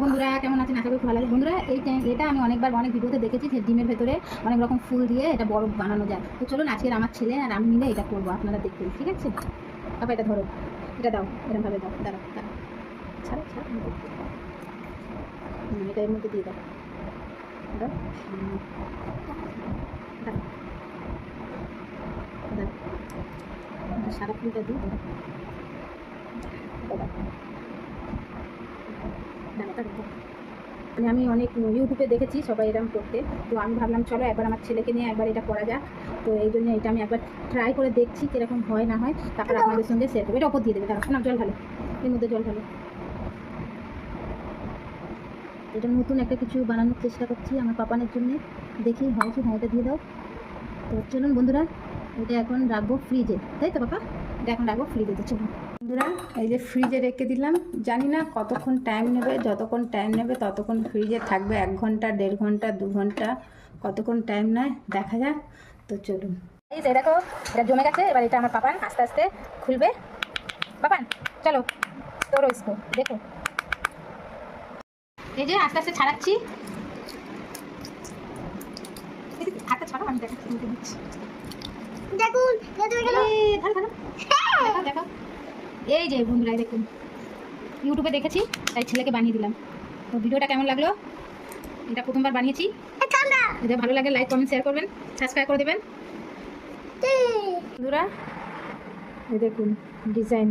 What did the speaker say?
বন্ধুরা কেমন আছেন? আশা করি ভালো আছে। বন্ধুরা এটা আমি অনেকবার অনেক ভিডিওতে দেখেছি যে ডিমের ভেতরে অনেক রকম ফুল দিয়ে এটা বরফ বানানো যায়। তো চলুন আজকের আমার ছেলে আর আমি মিলে এটা করবো, আপনারা দেখবেন, ঠিক আছে? বাবা এটা ধরো, এটা দাও, এরকমভাবে দাও, দাঁড়াও দাঁড়াও, ছাড়ো ছাড়ো, এটা এর মধ্যে দিয়ে দাও, দাও দাও দাও, সাদা ফুলটা দিই, আমি অনেক ইউটিউবে দেখেছি সবাই এরকম করতে, তো আমি ভাবলাম চলো একবার আমার ছেলেকে নিয়ে একবার এটা করা যাক। তো এই জন্য এটা আমি একবার ট্রাই করে দেখছি কীরকম হয় না হয়, তারপর আপনাদের সঙ্গে শেয়ার করবো। এটা ওপর দিয়ে দেবে, তারপর না জল ঢালো, এর মধ্যে জল ঢালো। এটা নতুন একটা কিছু বানানোর চেষ্টা করছি আমার পাপানের জন্যে, দেখি হয় কি। হ্যাঁ এটা দিয়ে দাও। তো চলুন বন্ধুরা, এটা এখন রাখবো ফ্রিজে, তাই তো পাপা? এটা এখন রাখবো ফ্রিজে। তো চলুন বন্ধুরা, এই যে ফ্রিজে রেখে দিলাম। জানি না কতক্ষণ টাইম নেবে, যতক্ষণ টাইম নেবে ততক্ষণ ফ্রিজে থাকবে। 1 ঘন্টা, 1.5 ঘন্টা, 2 ঘন্টা, কতক্ষণ টাইম নেয় দেখা যাক। তো চলুন, এই যে দেখো এটা জমে গেছে। এবার এটা আমার পাপান আস্তে আস্তে খুলবে। পাপান চলো তোর ইসকো দেখো, এই যে আস্তে আস্তে ছাড়াচ্ছি। হাতটা ছাড়ো, আমি দেখাচ্ছি দিচ্ছি। দেখুন দেখো, এই যে বন্ধুরা দেখুন, ইউটিউবে দেখেছি তাই ছেলেকে বানিয়ে দিলাম। তো ভিডিওটা কেমন লাগলো? এটা প্রথমবার বানিয়েছি। যদি ভালো লাগে লাইক কমেন্ট শেয়ার করবেন, সাবস্ক্রাইব করে দেবেন বন্ধুরা। এই দেখুন ডিজাইন।